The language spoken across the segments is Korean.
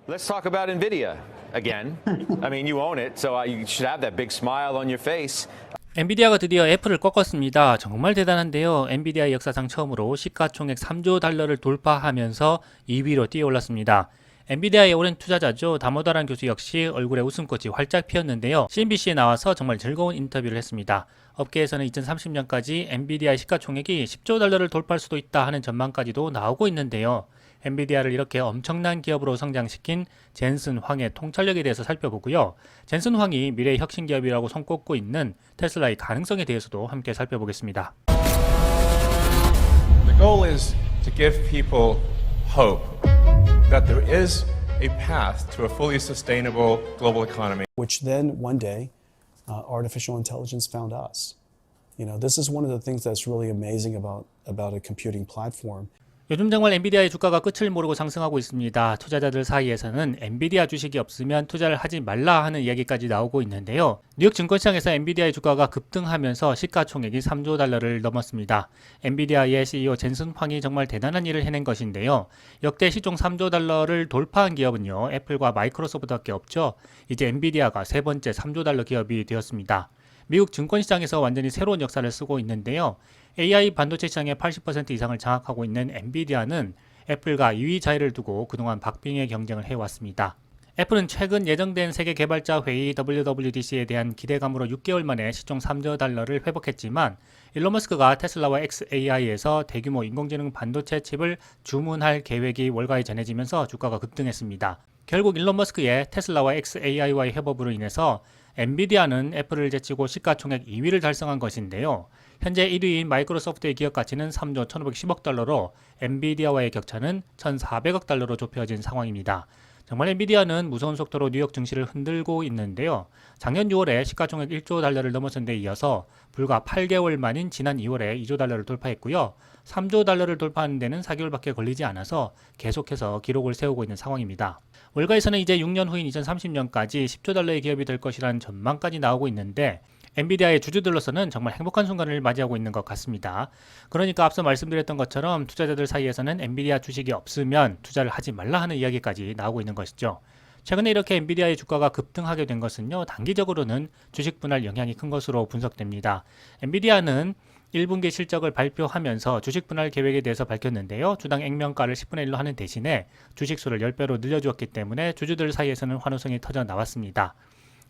Let's talk about NVIDIA again. I mean, you own it, so you should have that big smile on your face. 엔비디아가 드디어 애플을 꺾었습니다. 정말 대단한데요. 엔비디아 역사상 처음으로 시가총액 3조 달러를 돌파하면서 2위로 뛰어올랐습니다. 엔비디아의 오랜 투자자죠. 다모다란 교수 역시 얼굴에 웃음꽃이 활짝 피었는데요. CNBC에 나와서 정말 즐거운 인터뷰를 했습니다. 업계에서는 2030년까지 엔비디아의 시가총액이 10조 달러를 돌파할 수도 있다 하는 전망까지도 나오고 있는데요. 엔비디아를 이렇게 엄청난 기업으로 성장시킨 젠슨 황의 통찰력에 대해서 살펴보고요. 젠슨 황이 미래의 혁신 기업이라고 손꼽고 있는 테슬라의 가능성에 대해서도 함께 살펴보겠습니다. The goal is to give people hope that there is a path to a fully sustainable global economy. Which then one day, artificial intelligence found us. You know, this is one of the things that's really amazing about a computing platform. 요즘 정말 엔비디아의 주가가 끝을 모르고 상승하고 있습니다. 투자자들 사이에서는 엔비디아 주식이 없으면 투자를 하지 말라 하는 이야기까지 나오고 있는데요. 뉴욕 증권시장에서 엔비디아의 주가가 급등하면서 시가총액이 3조 달러를 넘었습니다. 엔비디아의 CEO 젠슨 황이 정말 대단한 일을 해낸 것인데요. 역대 시총 3조 달러를 돌파한 기업은요, 애플과 마이크로소프트밖에 없죠. 이제 엔비디아가 세 번째 3조 달러 기업이 되었습니다. 미국 증권시장에서 완전히 새로운 역사를 쓰고 있는데요. AI 반도체 시장의 80% 이상을 장악하고 있는 엔비디아는 애플과 2위 자리를 두고 그동안 박빙의 경쟁을 해왔습니다. 애플은 최근 예정된 세계 개발자 회의 WWDC에 대한 기대감으로 6개월 만에 시총 3조 달러를 회복했지만 일론 머스크가 테슬라와 xAI에서 대규모 인공지능 반도체 칩을 주문할 계획이 월가에 전해지면서 주가가 급등했습니다. 결국 일론 머스크의 테슬라와 xAI와의 협업으로 인해서 엔비디아는 애플을 제치고 시가총액 2위를 달성한 것인데요. 현재 1위인 마이크로소프트의 기업 가치는 3조 1,510억 달러로 엔비디아와의 격차는 1,400억 달러로 좁혀진 상황입니다. 정말 엔비디아는 무서운 속도로 뉴욕 증시를 흔들고 있는데요. 작년 6월에 시가총액 1조 달러를 넘어선 데 이어서 불과 8개월 만인 지난 2월에 2조 달러를 돌파했고요. 3조 달러를 돌파하는 데는 4개월밖에 걸리지 않아서 계속해서 기록을 세우고 있는 상황입니다. 월가에서는 이제 6년 후인 2030년까지 10조 달러의 기업이 될 것이라는 전망까지 나오고 있는데 엔비디아의 주주들로서는 정말 행복한 순간을 맞이하고 있는 것 같습니다. 그러니까 앞서 말씀드렸던 것처럼 투자자들 사이에서는 엔비디아 주식이 없으면 투자를 하지 말라 하는 이야기까지 나오고 있는 것이죠. 최근에 이렇게 엔비디아의 주가가 급등하게 된 것은요, 단기적으로는 주식 분할 영향이 큰 것으로 분석됩니다. 엔비디아는 1분기 실적을 발표하면서 주식 분할 계획에 대해서 밝혔는데요. 주당 액면가를 10분의 1로 하는 대신에 주식수를 10배로 늘려주었기 때문에 주주들 사이에서는 환호성이 터져 나왔습니다.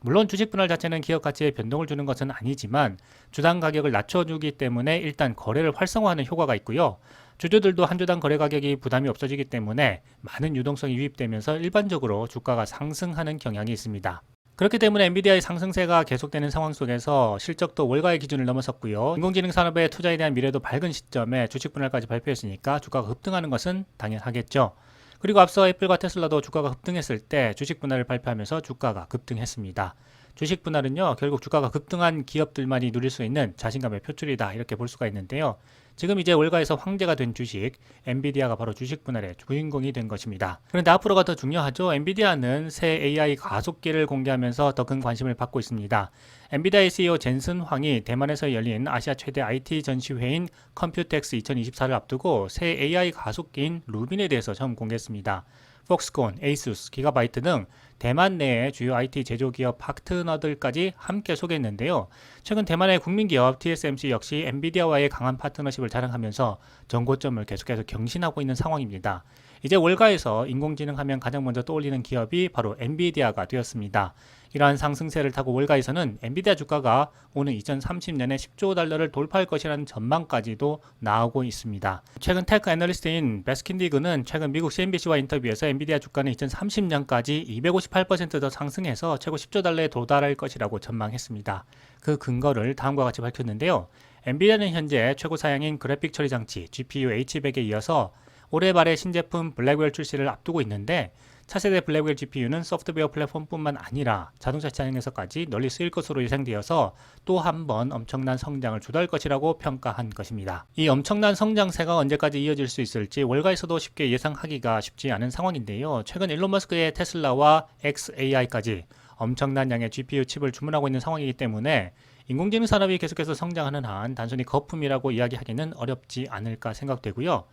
물론 주식 분할 자체는 기업 가치에 변동을 주는 것은 아니지만 주당 가격을 낮춰주기 때문에 일단 거래를 활성화하는 효과가 있고요. 주주들도 한 주당 거래 가격이 부담이 없어지기 때문에 많은 유동성이 유입되면서 일반적으로 주가가 상승하는 경향이 있습니다. 그렇기 때문에 엔비디아의 상승세가 계속되는 상황 속에서 실적도 월가의 기준을 넘어섰고요. 인공지능 산업의 투자에 대한 미래도 밝은 시점에 주식 분할까지 발표했으니까 주가가 급등하는 것은 당연하겠죠. 그리고 앞서 애플과 테슬라도 주가가 급등했을 때 주식 분할을 발표하면서 주가가 급등했습니다. 주식 분할은요, 결국 주가가 급등한 기업들만이 누릴 수 있는 자신감의 표출이다, 이렇게 볼 수가 있는데요. 지금 이제 월가에서 황제가 된 주식, 엔비디아가 바로 주식 분할의 주인공이 된 것입니다. 그런데 앞으로가 더 중요하죠. 엔비디아는 새 AI 가속기를 공개하면서 더 큰 관심을 받고 있습니다. 엔비디아의 CEO 젠슨 황이 대만에서 열린 아시아 최대 IT 전시회인 컴퓨텍스 2024를 앞두고 새 AI 가속기인 루빈에 대해서 처음 공개했습니다. 폭스콘, 에이수스, 기가바이트 등 대만 내의 주요 IT 제조기업 파트너들까지 함께 소개했는데요. 최근 대만의 국민기업 TSMC 역시 엔비디아와의 강한 파트너십을 자랑하면서 정고점을 계속해서 경신하고 있는 상황입니다. 이제 월가에서 인공지능 하면 가장 먼저 떠올리는 기업이 바로 엔비디아가 되었습니다. 이러한 상승세를 타고 월가에서는 엔비디아 주가가 오는 2030년에 10조 달러를 돌파할 것이라는 전망까지도 나오고 있습니다. 최근 테크 애널리스트인 베스킨디그는 최근 미국 CNBC와 인터뷰에서 엔비디아 주가는 2030년까지 258% 더 상승해서 최고 10조 달러에 도달할 것이라고 전망했습니다. 그 근거를 다음과 같이 밝혔는데요. 엔비디아는 현재 최고 사양인 그래픽 처리 장치 GPU H100에 이어서 올해 말에 신제품 블랙웰 출시를 앞두고 있는데 차세대 블랙웰 GPU는 소프트웨어 플랫폼뿐만 아니라 자동차 시장에서까지 널리 쓰일 것으로 예상되어서 또 한 번 엄청난 성장을 주도할 것이라고 평가한 것입니다. 이 엄청난 성장세가 언제까지 이어질 수 있을지 월가에서도 쉽게 예상하기가 쉽지 않은 상황인데요. 최근 일론 머스크의 테슬라와 xAI까지 엄청난 양의 GPU 칩을 주문하고 있는 상황이기 때문에 인공지능 산업이 계속해서 성장하는 한 단순히 거품이라고 이야기하기는 어렵지 않을까 생각되고요.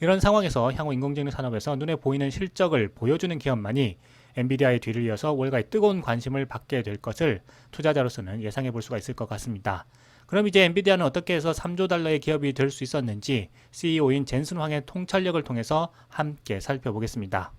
이런 상황에서 향후 인공지능 산업에서 눈에 보이는 실적을 보여주는 기업만이 엔비디아의 뒤를 이어서 월가의 뜨거운 관심을 받게 될 것을 투자자로서는 예상해 볼 수가 있을 것 같습니다. 그럼 이제 엔비디아는 어떻게 해서 3조 달러의 기업이 될 수 있었는지 CEO인 젠슨 황의 통찰력을 통해서 함께 살펴보겠습니다.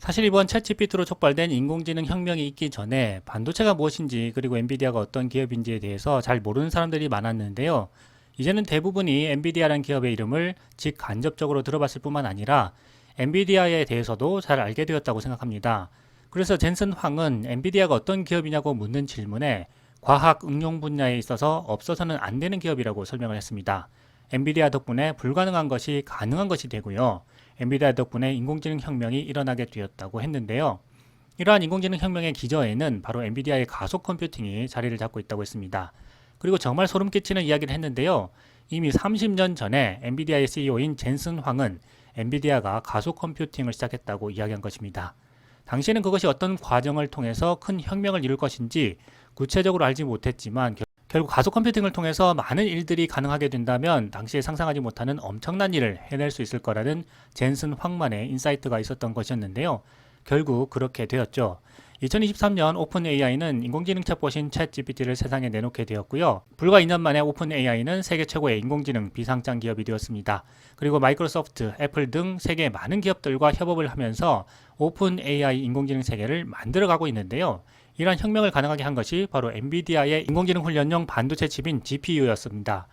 사실 이번 챗GPT로 촉발된 인공지능 혁명이 있기 전에 반도체가 무엇인지 그리고 엔비디아가 어떤 기업인지에 대해서 잘 모르는 사람들이 많았는데요. 이제는 대부분이 엔비디아라는 기업의 이름을 직간접적으로 들어봤을 뿐만 아니라 엔비디아에 대해서도 잘 알게 되었다고 생각합니다. 그래서 젠슨 황은 엔비디아가 어떤 기업이냐고 묻는 질문에 과학 응용 분야에 있어서 없어서는 안 되는 기업이라고 설명을 했습니다. 엔비디아 덕분에 불가능한 것이 가능한 것이 되고요. 엔비디아 덕분에 인공지능 혁명이 일어나게 되었다고 했는데요. 이러한 인공지능 혁명의 기저에는 바로 엔비디아의 가속 컴퓨팅이 자리를 잡고 있다고 했습니다. 그리고 정말 소름 끼치는 이야기를 했는데요. 이미 30년 전에 엔비디아의 CEO인 젠슨 황은 엔비디아가 가속 컴퓨팅을 시작했다고 이야기한 것입니다. 당시에는 그것이 어떤 과정을 통해서 큰 혁명을 이룰 것인지 구체적으로 알지 못했지만 결국 가속 컴퓨팅을 통해서 많은 일들이 가능하게 된다면 당시에 상상하지 못하는 엄청난 일을 해낼 수 있을 거라는 젠슨 황만의 인사이트가 있었던 것이었는데요. 결국 그렇게 되었죠. 2023년 오픈 AI는 인공지능 챗봇인 챗GPT를 세상에 내놓게 되었고요. 불과 2년 만에 오픈 AI는 세계 최고의 인공지능 비상장 기업이 되었습니다. 그리고 마이크로소프트, 애플 등 세계 많은 기업들과 협업을 하면서 오픈 AI 인공지능 세계를 만들어가고 있는데요. 이러한 혁명을 가능하게 한 것이 바로 엔비디아의 인공지능 훈련용 반도체 칩인 GPU였습니다.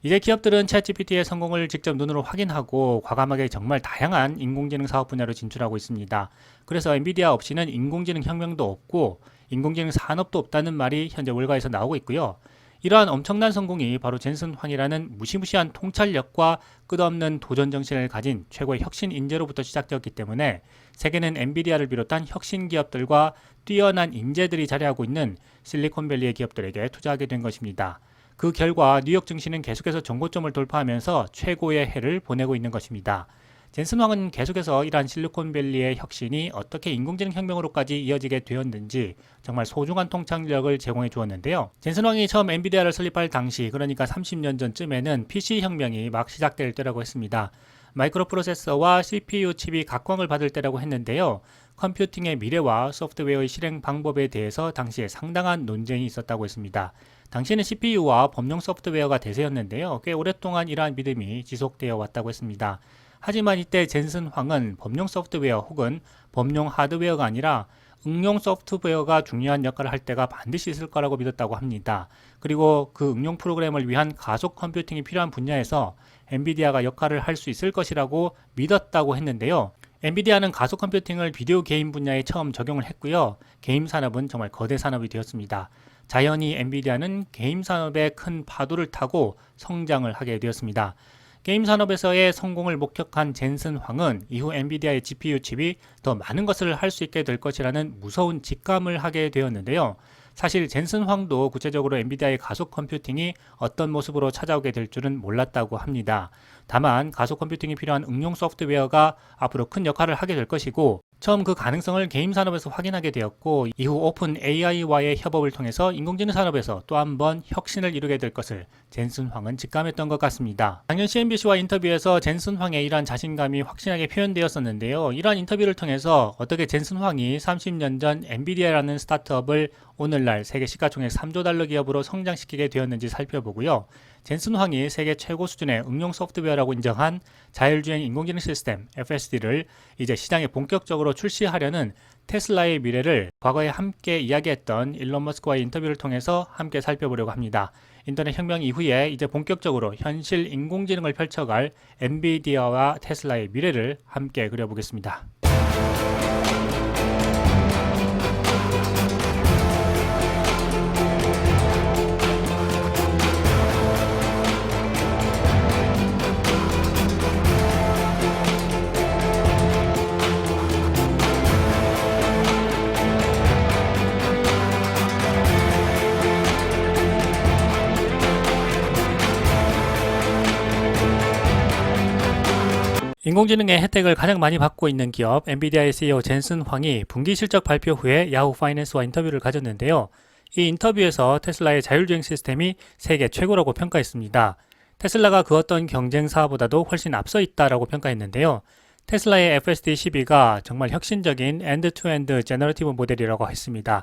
이제 기업들은 챗GPT의 성공을 직접 눈으로 확인하고 과감하게 정말 다양한 인공지능 사업 분야로 진출하고 있습니다. 그래서 엔비디아 없이는 인공지능 혁명도 없고 인공지능 산업도 없다는 말이 현재 월가에서 나오고 있고요. 이러한 엄청난 성공이 바로 젠슨 황이라는 무시무시한 통찰력과 끝없는 도전 정신을 가진 최고의 혁신 인재로부터 시작되었기 때문에 세계는 엔비디아를 비롯한 혁신 기업들과 뛰어난 인재들이 자리하고 있는 실리콘밸리의 기업들에게 투자하게 된 것입니다. 그 결과 뉴욕 증시는 계속해서 정고점을 돌파하면서 최고의 해를 보내고 있는 것입니다. 젠슨 황은 계속해서 이러한 실리콘밸리의 혁신이 어떻게 인공지능 혁명으로까지 이어지게 되었는지 정말 소중한 통찰력을 제공해 주었는데요. 젠슨 황이 처음 엔비디아를 설립할 당시, 그러니까 30년 전쯤에는 PC 혁명이 막 시작될 때라고 했습니다. 마이크로 프로세서와 CPU 칩이 각광을 받을 때라고 했는데요. 컴퓨팅의 미래와 소프트웨어의 실행 방법에 대해서 당시에 상당한 논쟁이 있었다고 했습니다. 당시에는 CPU와 범용 소프트웨어가 대세였는데요. 꽤 오랫동안 이러한 믿음이 지속되어 왔다고 했습니다. 하지만 이때 젠슨 황은 범용 소프트웨어 혹은 범용 하드웨어가 아니라 응용 소프트웨어가 중요한 역할을 할 때가 반드시 있을 거라고 믿었다고 합니다. 그리고 그 응용 프로그램을 위한 가속 컴퓨팅이 필요한 분야에서 엔비디아가 역할을 할 수 있을 것이라고 믿었다고 했는데요. 엔비디아는 가속 컴퓨팅을 비디오 게임 분야에 처음 적용을 했고요. 게임 산업은 정말 거대 산업이 되었습니다. 자연히 엔비디아는 게임 산업의 큰 파도를 타고 성장을 하게 되었습니다. 게임 산업에서의 성공을 목격한 젠슨 황은 이후 엔비디아의 GPU 칩이 더 많은 것을 할 수 있게 될 것이라는 무서운 직감을 하게 되었는데요. 사실 젠슨 황도 구체적으로 엔비디아의 가속 컴퓨팅이 어떤 모습으로 찾아오게 될 줄은 몰랐다고 합니다. 다만 가속 컴퓨팅이 필요한 응용 소프트웨어가 앞으로 큰 역할을 하게 될 것이고 처음 그 가능성을 게임 산업에서 확인하게 되었고 이후 오픈 AI와의 협업을 통해서 인공지능 산업에서 또 한 번 혁신을 이루게 될 것을 젠슨 황은 직감했던 것 같습니다. 작년 CNBC와 인터뷰에서 젠슨 황의 이러한 자신감이 확실하게 표현되었었는데요. 이러한 인터뷰를 통해서 어떻게 젠슨 황이 30년 전 엔비디아라는 스타트업을 오늘날 세계 시가총액 3조 달러 기업으로 성장시키게 되었는지 살펴보고요. 젠슨 황이 세계 최고 수준의 응용 소프트웨어라고 인정한 자율주행 인공지능 시스템 FSD를 이제 시장에 본격적으로 출시하려는 테슬라의 미래를 과거에 함께 이야기했던 일론 머스크와의 인터뷰를 통해서 함께 살펴보려고 합니다. 인터넷 혁명 이후에 이제 본격적으로 현실 인공지능을 펼쳐갈 엔비디아와 테슬라의 미래를 함께 그려보겠습니다. 인공지능의 혜택을 가장 많이 받고 있는 기업 엔비디아의 CEO 젠슨 황이 분기 실적 발표 후에 야후 파이낸스와 인터뷰를 가졌는데요. 이 인터뷰에서 테슬라의 자율주행 시스템이 세계 최고라고 평가했습니다. 테슬라가 그 어떤 경쟁사보다도 훨씬 앞서 있다라고 평가했는데요. 테슬라의 FSD-12가 정말 혁신적인 엔드-투-엔드 제너러티브 모델이라고 했습니다.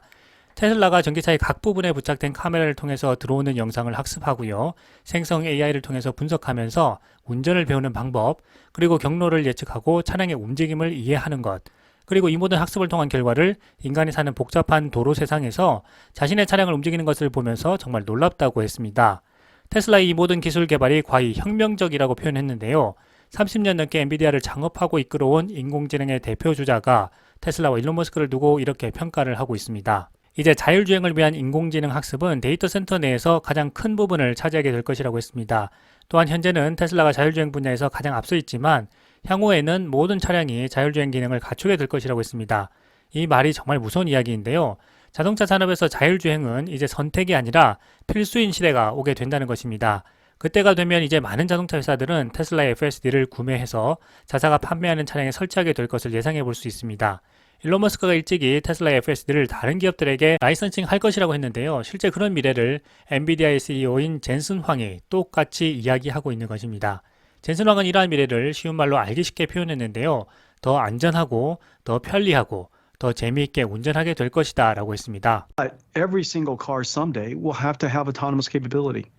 테슬라가 전기차의 각 부분에 부착된 카메라를 통해서 들어오는 영상을 학습하고요. 생성 AI를 통해서 분석하면서 운전을 배우는 방법, 그리고 경로를 예측하고 차량의 움직임을 이해하는 것, 그리고 이 모든 학습을 통한 결과를 인간이 사는 복잡한 도로 세상에서 자신의 차량을 움직이는 것을 보면서 정말 놀랍다고 했습니다. 테슬라의 이 모든 기술 개발이 과히 혁명적이라고 표현했는데요. 30년 넘게 엔비디아를 창업하고 이끌어온 인공지능의 대표 주자가 테슬라와 일론 머스크를 두고 이렇게 평가를 하고 있습니다. 이제 자율주행을 위한 인공지능 학습은 데이터 센터 내에서 가장 큰 부분을 차지하게 될 것이라고 했습니다. 또한 현재는 테슬라가 자율주행 분야에서 가장 앞서 있지만 향후에는 모든 차량이 자율주행 기능을 갖추게 될 것이라고 했습니다. 이 말이 정말 무서운 이야기인데요. 자동차 산업에서 자율주행은 이제 선택이 아니라 필수인 시대가 오게 된다는 것입니다. 그때가 되면 이제 많은 자동차 회사들은 테슬라의 FSD를 구매해서 자사가 판매하는 차량에 설치하게 될 것을 예상해 볼 수 있습니다. 일론 머스크가 일찍이 테슬라의 FSD를 다른 기업들에게 라이선싱 할 것이라고 했는데요. 실제 그런 미래를 엔비디아의 CEO인 젠슨 황이 똑같이 이야기하고 있는 것입니다. 젠슨 황은 이러한 미래를 쉬운 말로 알기 쉽게 표현했는데요. 더 안전하고 더 편리하고 더 재미있게 운전하게 될 것이다 라고 했습니다. Every single car someday will have to have autonomous capability.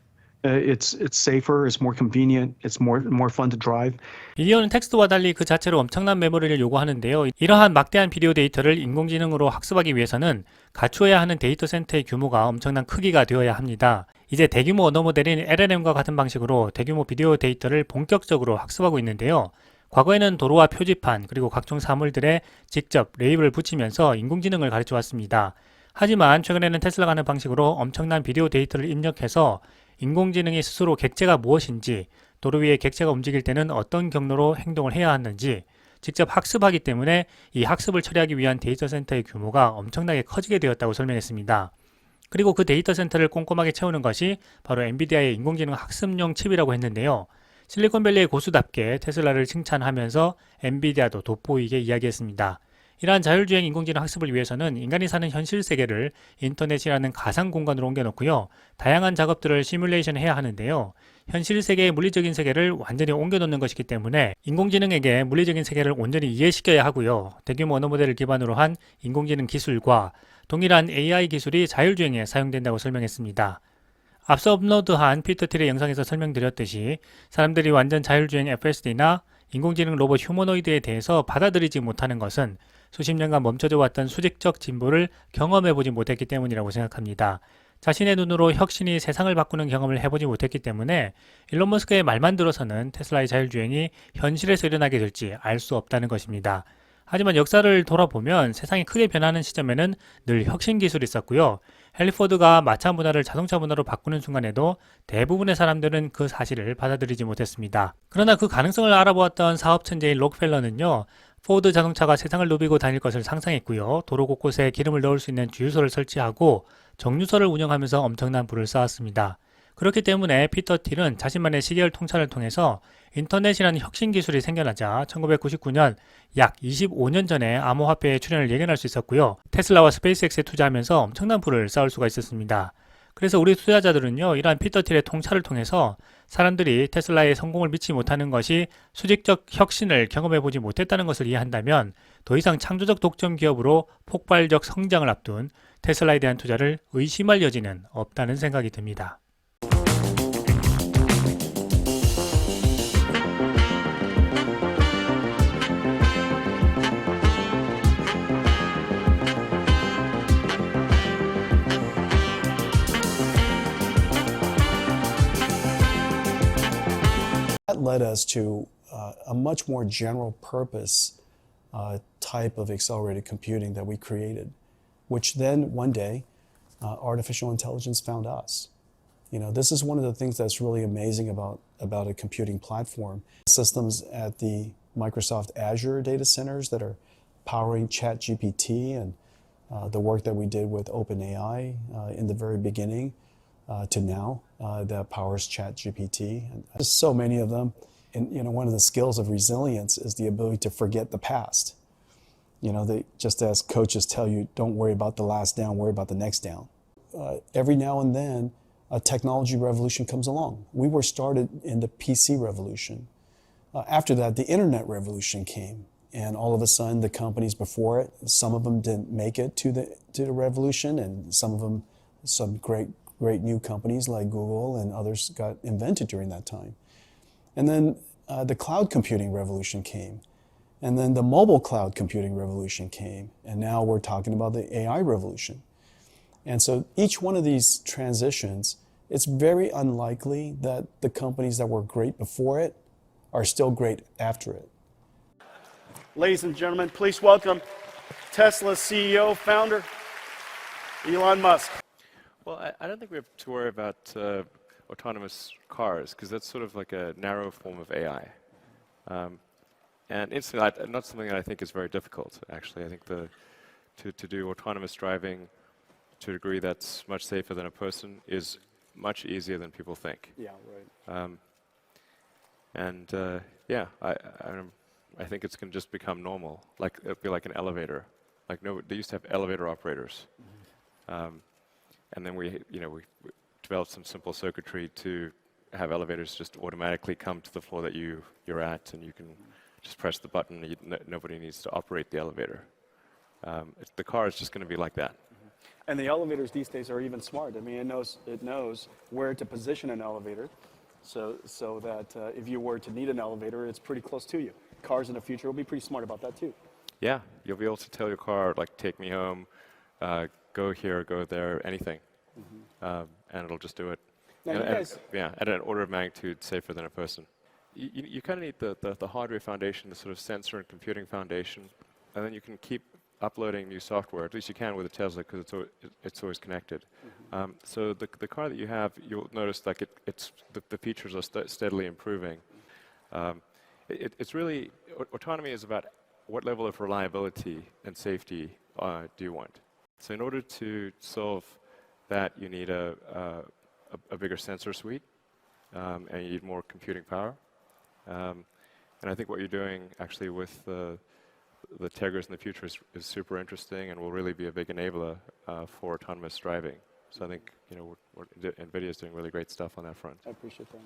It's safer, it's more convenient, it's more fun to drive. 비디오는 텍스트와 달리 그 자체로 엄청난 메모리를 요구하는데요. 이러한 막대한 비디오 데이터를 인공지능으로 학습하기 위해서는 갖추어야 하는 데이터 센터의 규모가 엄청난 크기가 되어야 합니다. 이제 대규모 언어 모델인 LLM과 같은 방식으로 대규모 비디오 데이터를 본격적으로 학습하고 있는데요. 과거에는 도로와 표지판 그리고 각종 사물들에 직접 레이블을 붙이면서 인공지능을 가르쳐 왔습니다. 하지만 최근에는 테슬라가 하는 방식으로 엄청난 비디오 데이터를 입력해서 인공지능이 스스로 객체가 무엇인지, 도로 위에 객체가 움직일 때는 어떤 경로로 행동을 해야 하는지 직접 학습하기 때문에 이 학습을 처리하기 위한 데이터 센터의 규모가 엄청나게 커지게 되었다고 설명했습니다. 그리고 그 데이터 센터를 꼼꼼하게 채우는 것이 바로 엔비디아의 인공지능 학습용 칩이라고 했는데요. 실리콘밸리의 고수답게 테슬라를 칭찬하면서 엔비디아도 돋보이게 이야기했습니다. 이러한 자율주행 인공지능 학습을 위해서는 인간이 사는 현실 세계를 인터넷이라는 가상 공간으로 옮겨놓고요. 다양한 작업들을 시뮬레이션 해야 하는데요. 현실 세계의 물리적인 세계를 완전히 옮겨놓는 것이기 때문에 인공지능에게 물리적인 세계를 온전히 이해시켜야 하고요. 대규모 언어 모델을 기반으로 한 인공지능 기술과 동일한 AI 기술이 자율주행에 사용된다고 설명했습니다. 앞서 업로드한 피터틸의 영상에서 설명드렸듯이 사람들이 완전 자율주행 FSD나 인공지능 로봇 휴머노이드에 대해서 받아들이지 못하는 것은 수십 년간 멈춰져 왔던 수직적 진보를 경험해보지 못했기 때문이라고 생각합니다. 자신의 눈으로 혁신이 세상을 바꾸는 경험을 해보지 못했기 때문에 일론 머스크의 말만 들어서는 테슬라의 자율주행이 현실에서 일어나게 될지 알 수 없다는 것입니다. 하지만 역사를 돌아보면 세상이 크게 변하는 시점에는 늘 혁신 기술이 있었고요. 헨리 포드가 마차 문화를 자동차 문화로 바꾸는 순간에도 대부분의 사람들은 그 사실을 받아들이지 못했습니다. 그러나 그 가능성을 알아보았던 사업 천재인 록펠러는요. 포드 자동차가 세상을 누비고 다닐 것을 상상했고요. 도로 곳곳에 기름을 넣을 수 있는 주유소를 설치하고 정유소를 운영하면서 엄청난 부를 쌓았습니다. 그렇기 때문에 피터 틸은 자신만의 시계열 통찰을 통해서 인터넷이라는 혁신 기술이 생겨나자 1999년 약 25년 전에 암호화폐의 출현을 예견할 수 있었고요. 테슬라와 스페이스X에 투자하면서 엄청난 부를 쌓을 수가 있었습니다. 그래서 우리 투자자들은요, 이러한 피터 틸의 통찰을 통해서 사람들이 테슬라의 성공을 믿지 못하는 것이 수직적 혁신을 경험해보지 못했다는 것을 이해한다면 더 이상 창조적 독점 기업으로 폭발적 성장을 앞둔 테슬라에 대한 투자를 의심할 여지는 없다는 생각이 듭니다. That led us to a much more general purpose type of accelerated computing that we created, which then one day artificial intelligence found us. You know, this is one of the things that's really amazing about a computing platform. Systems at the Microsoft Azure data centers that are powering ChatGPT and the work that we did with OpenAI in the very beginning to now that powers ChatGPT. There's so many of them. and one of the skills of resilience is the ability to forget the past. They just as coaches tell you, don't worry about the last down, worry about the next down. Every now and then, a technology revolution comes along. We were started in the PC revolution. After that, the internet revolution came, and all of a sudden, the companies before it, some of them didn't make it to the revolution, and some great new companies like Google and others got invented during that time. And then the cloud computing revolution came. And then the mobile cloud computing revolution came. And now we're talking about the AI revolution. And so each one of these transitions, it's very unlikely that the companies that were great before it are still great after it. Ladies and gentlemen, please welcome Tesla's CEO, founder, Elon Musk. Well, I don't think we have to worry about autonomous cars, because that's sort of like a narrow form of AI. And instantly, not something that I think is very difficult, actually. I think to do autonomous driving to a degree that's much safer than a person is much easier than people think. Yeah, right. Yeah, I think it's going to just become normal. Like it'll be like an elevator. Like they used to have elevator operators, and then we developed some simple circuitry to have elevators just automatically come to the floor that you're at, and you can just press the button. Nobody needs to operate the elevator. The car is just going to be like that. And the elevators these days are even smart. I mean, it knows where to position an elevator, so that if you were to need an elevator, it's pretty close to you. Cars in the future will be pretty smart about that too. Yeah, you'll be able to tell your car, like, take me home, go here, go there, anything, and it'll just do it. Now, you guys, Yeah, at an order of magnitude safer than a person. You kind of need the hardware foundation, the sort of sensor and computing foundation, and then you can keep uploading new software. At least you can with a Tesla, because it's always connected. So the car that you have, you'll notice like the features are steadily improving. It's really, autonomy is about what level of reliability and safety do you want. So in order to solve that, you need a bigger sensor suite, and you need more computing power. And I think what you're doing actually with the Tegras in the future is super interesting and will really be a big enabler for autonomous driving. So I think NVIDIA is doing really great stuff on that front. I appreciate that.